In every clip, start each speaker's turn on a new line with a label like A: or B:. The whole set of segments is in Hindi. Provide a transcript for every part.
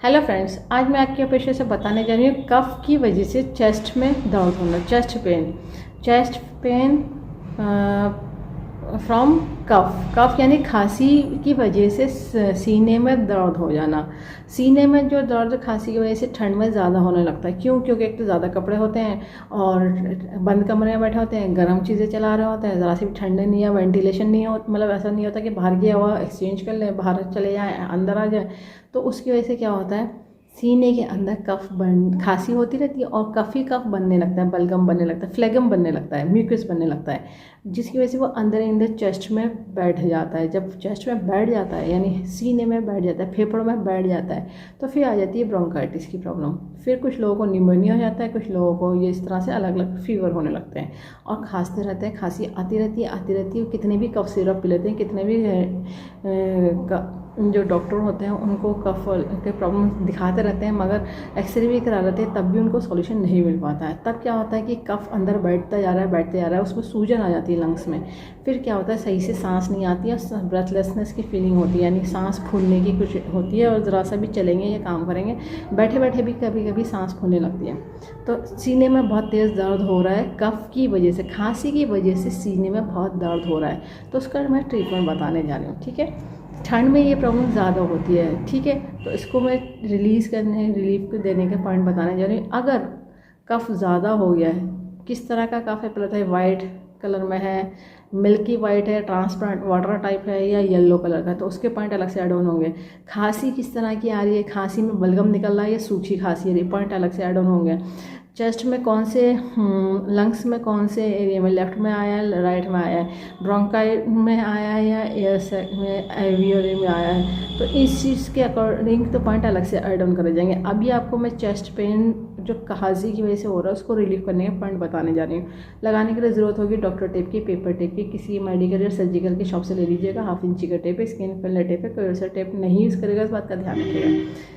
A: हेलो फ्रेंड्स, आज मैं आपके पेशे से बताने जा रही हूँ कफ की वजह से चेस्ट में दर्द होना। चेस्ट पेन फ्रॉम कफ यानी खांसी की वजह से सीने में दर्द हो जाना। सीने में जो दर्द खांसी की वजह से ठंड में ज़्यादा होने लगता है। क्यों? क्योंकि एक तो ज़्यादा कपड़े होते हैं और बंद कमरे में बैठे होते हैं, गर्म चीज़ें चला रहे होते हैं, ज़रा सी भी ठंड नहीं है, वेंटिलेशन नहीं हो, मतलब ऐसा नहीं होता कि बाहर की हवा एक्सचेंज कर लें, बाहर चले जाएँ, अंदर आ जाए। तो उसकी वजह से क्या होता है, सीने के अंदर खांसी होती रहती है और कफ बनने लगता है, बलगम बनने लगता है, फ्लेगम बनने लगता है, म्यूकस बनने लगता है, जिसकी वजह से वो अंदर चेस्ट में बैठ जाता है। जब चेस्ट में बैठ जाता है यानी सीने में बैठ जाता है, फेफड़ों में बैठ जाता है, तो फिर आ जाती है ब्रोंकाइटिस की प्रॉब्लम। फिर कुछ लोगों को निमोनिया हो जाता है, कुछ लोगों को ये इस तरह से अलग अलग फीवर होने लगते हैं और खांसते रहते हैं, खांसी आती रहती है। कितने भी कफ सिरप पी लेते हैं, कितने भी जो डॉक्टर होते हैं उनको कफ के प्रॉब्लम दिखाते रहते हैं, मगर एक्सरे भी करा लेते हैं, तब भी उनको सॉल्यूशन नहीं मिल पाता है। तब क्या होता है कि कफ अंदर बैठता जा रहा है, उसमें सूजन आ जाती है लंग्स में। फिर क्या होता है, सही से सांस नहीं आती है, ब्रेथलेसनेस की फीलिंग होती है, यानी सांस फूलने की कुछ होती है और ज़रा सा भी चलेंगे या काम करेंगे, बैठे बैठे भी कभी कभी सांस फूलने लगती है। तो सीने में बहुत तेज़ दर्द हो रहा है कफ की वजह से, खांसी की वजह से सीने में बहुत दर्द हो रहा है, तो उसका मैं ट्रीटमेंट बताने जा रही हूँ। ठीक है, ठंड में ये प्रॉब्लम ज़्यादा होती है। ठीक है, तो इसको मैं रिलीफ देने के पॉइंट बताने जा रही हूँ। अगर कफ ज़्यादा हो गया है, किस तरह का कफ है, पहले तो वाइट कलर में है, मिल्की वाइट है, ट्रांसपेरेंट वाटर टाइप है, या येलो कलर का, तो उसके पॉइंट अलग से ऐड ऑन होंगे। खांसी किस तरह की आ रही है, खांसी में बलगम निकल रहा है या सूखी खांसी आ रही है, पॉइंट अलग से ऐड ऑन होंगे। चेस्ट में कौन से लंग्स में कौन से एरिया में, लेफ्ट में आया है, राइट में आया है, ब्रोंकाई में आया है या एयर में, एवियोरी में आया है, तो इस चीज़ के अकॉर्डिंग तो पॉइंट अलग से ऐड ऑन करे जाएंगे। अभी आपको मैं चेस्ट पेन जो खांसी की वजह से हो रहा है उसको रिलीफ करने के पॉइंट बताने जा रही हूँ। लगाने के लिए ज़रूरत होगी डॉक्टर टेप की, पेपर टेप की, किसी मेडिकल या सर्जिकल की शॉप से ले लीजिएगा। 1/2 इंची का टेप है, स्किन फिलर टेप है, कोई सा टेप नहीं यूज़ करेगा, इस बात का ध्यान रखिएगा।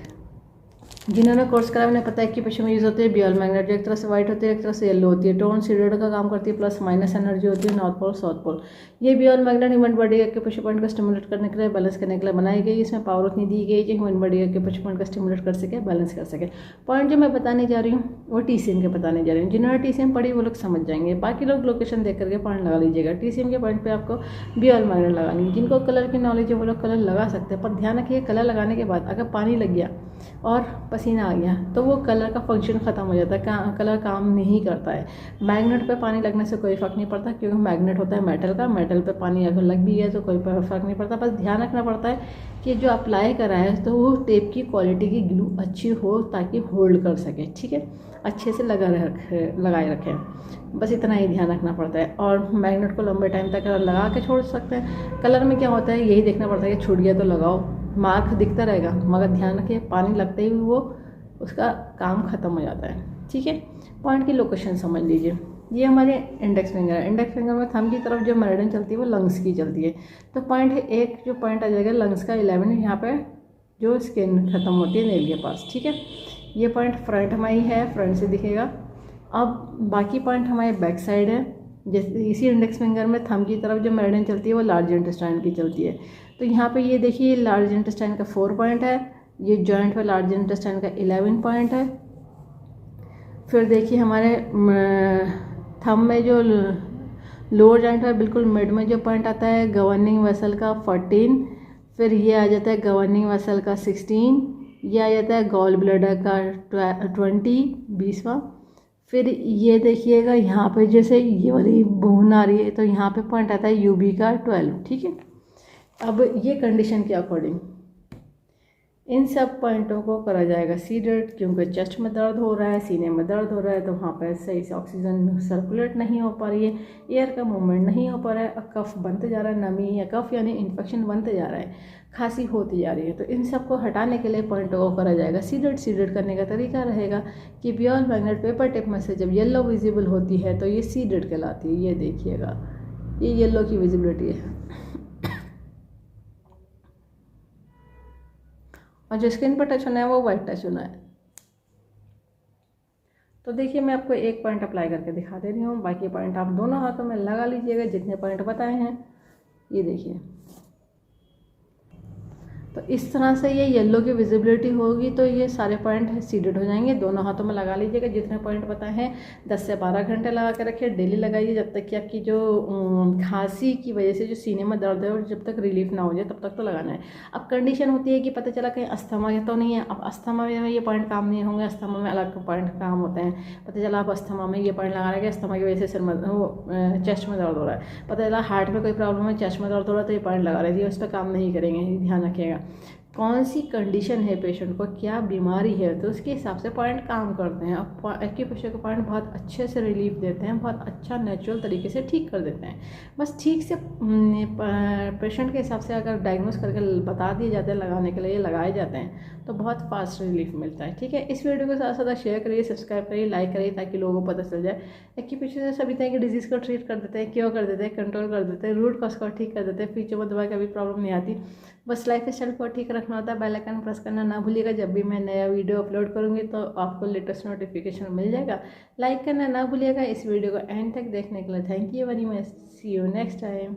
A: जिन्होंने कोर्स करा उन्हें पता है कि पेशे में यूज़ होते हैं बियल मैग्नेट, जो एक तरह से वाइट होती है, एक तरह से येलो होती है, टोन सीडेड का काम करती है, प्लस माइनस एनर्जी होती है, नॉर्थ पोल साउथ पोल। ये बियल मैग्नेट ह्यूमन बॉडी के पेशे पॉइंट को स्टिमुलेट करने के लिए, बैलेंस करने के लिए बनाई गई। इसमें पावर उतनी दी गई कि ह्यूमन बॉडी के पेशे पॉइंट को स्टिमुलेट कर सके, बैलेंस कर सके। पॉइंट जो मैं बताने जा रही हूँ वो TCM के बताने जा रही हूँ। जिन्होंने TCM पढ़ी वो लोग समझ जाएंगे, बाकी लोग लोकेशन देख करके पॉइंट लगा लीजिएगा। TCM के पॉइंट पे आपको बियल मैग्नेट लगानी है। जिनको कलर की नॉलेज है वो लोग कलर लगा सकते हैं, पर ध्यान रखिए कलर लगाने के बाद अगर पानी लग गया और पसीना आ गया तो वो कलर का फंक्शन ख़त्म हो जाता है, कलर काम नहीं करता है। मैग्नेट पे पानी लगने से कोई फ़र्क नहीं पड़ता, क्योंकि मैग्नेट होता है मेटल का, मेटल पे पानी अगर लग भी है तो कोई फ़र्क नहीं पड़ता। बस ध्यान रखना पड़ता है कि जो अप्लाई करा है तो वो टेप की क्वालिटी की ग्लू अच्छी हो ताकि होल्ड कर सके। ठीक है, अच्छे से लगाए रखें, बस इतना ही ध्यान रखना पड़ता है। और मैग्नेट को लंबे टाइम तक लगा के छोड़ सकते हैं। कलर में क्या होता है, यही देखना पड़ता है कि छूट गया तो लगाओ, मार्क दिखता रहेगा, मगर ध्यान रखिए पानी लगते ही वो उसका काम ख़त्म हो जाता है। ठीक है, पॉइंट की लोकेशन समझ लीजिए। ये हमारे इंडेक्स फिंगर है, इंडेक्स फिंगर में थंब की तरफ जो मेरिडियन चलती है वो लंग्स की चलती है। तो पॉइंट है, एक जो पॉइंट आ जाएगा लंग्स का 11, यहाँ पे जो स्किन ख़त्म होती है नेल के पास। ठीक है, ये पॉइंट फ्रंट में ही है, फ्रंट से दिखेगा। अब बाकी पॉइंट हमारे बैक साइड है। जैसे इसी इंडेक्स फिंगर में थंब की तरफ जो मेरिडियन चलती है वो लार्ज इंटेस्टाइन की चलती है। तो यहाँ पे ये देखिए लार्ज इंटेस्टाइन का 4 पॉइंट है, ये जॉइंट पे लार्ज इंटेस्टाइन का 11 पॉइंट है। फिर देखिए हमारे थंब में जो लोअर जॉइंट है बिल्कुल मिड में जो पॉइंट आता है गवर्निंग वेसल का 14, फिर ये आ जाता है गवर्निंग वेसल का 16, ये आ जाता है गॉल ब्लैडर का 20वां। फिर ये देखिएगा यहाँ पे जैसे ये वाली बोन आ रही है तो यहाँ पे पॉइंट आता है UB का 12। ठीक है, अब ये कंडीशन के अकॉर्डिंग इन सब पॉइंटों को करा जाएगा सीडेड, क्योंकि चेस्ट में दर्द हो रहा है, सीने में दर्द हो रहा है, तो वहाँ पर सही से ऑक्सीजन सर्कुलेट नहीं हो पा रही है, एयर का मूवमेंट नहीं हो पा रहा है, कफ बनते जा रहा है, नमी या कफ यानी इन्फेक्शन बनते जा रहा है, खांसी होती जा रही है। तो इन सब को हटाने के लिए पॉइंटों को करा जाएगा सीडेड करने का तरीका रहेगा कि बियल मैग्नेट पेपर टिप में से जब येलो विजिबल होती है तो ये सीडेड कहलाती है। ये देखिएगा, ये येलो की विजिबिलिटी है, और जो स्किन पर टच होना है वो वाइट टच होना है। तो देखिए मैं आपको एक पॉइंट अप्लाई करके दिखा दे रही हूँ, बाकी पॉइंट आप दोनों हाथों में लगा लीजिएगा जितने पॉइंट बताए हैं। ये देखिए तो इस तरह से ये येलो की विजिबिलिटी होगी तो ये सारे पॉइंट सीडेड हो जाएंगे। दोनों हाथों में लगा लीजिएगा, जितने पॉइंट बताए हैं 10 से 12 घंटे लगा के रखिए, डेली लगाइए जब तक कि आपकी जो खांसी की वजह से जो सीने में दर्द है और जब तक रिलीफ ना हो जाए तब तक तो लगाना है। अब कंडीशन होती है कि पता चला कहीं अस्थमा तो नहीं है, अब अस्थमा में ये पॉइंट काम नहीं होंगे, अस्थमा में अलग पॉइंट काम होते हैं। पता चला आप अस्थमा में ये पॉइंट लगा रहे हैं, अस्थमा की वजह से सिर में चेस्ट में दर्द हो रहा है, पता चला हार्ट में कोई प्रॉब्लम है, चेस्ट में दर्द हो रहा है, तो ये पॉइंट लगा रहे थे, उस पर काम नहीं करेंगे। ध्यान रखिएगा कौन सी कंडीशन है पेशेंट को, क्या बीमारी है, तो उसके हिसाब से पॉइंट काम करते हैं। अब एक्यूप्रेशर के पॉइंट बहुत अच्छे से रिलीफ देते हैं, बहुत अच्छा नेचुरल तरीके से ठीक कर देते हैं। बस ठीक से पेशेंट के हिसाब से अगर डायग्नोस करके बता दिए जाते हैं लगाने के लिए, लगाए जाते हैं तो बहुत फास्ट रिलीफ मिलता है। ठीक है, इस वीडियो को ज़्यादा से ज़्यादा शेयर करिए, सब्सक्राइब करिए, लाइक करिए, ताकि लोगों को पता चल जाए। एक्यूप्रेशर से सभी तरह की डिजीज़ को ट्रीट कर देते हैं, क्योर कर देते हैं, कंट्रोल कर देते हैं, रूट कॉज को ठीक कर देते हैं, फ्यूचर में दवा की भी प्रॉब्लम नहीं आती। बस लाइफ स्टाइल को ठीक रखना होता है। बेल आइकन प्रेस करना ना भूलिएगा, जब भी मैं नया वीडियो अपलोड करूँगी तो आपको लेटेस्ट नोटिफिकेशन मिल जाएगा। लाइक करना ना भूलिएगा। इस वीडियो को एंड तक देखने के लिए thank you very much. See you next time.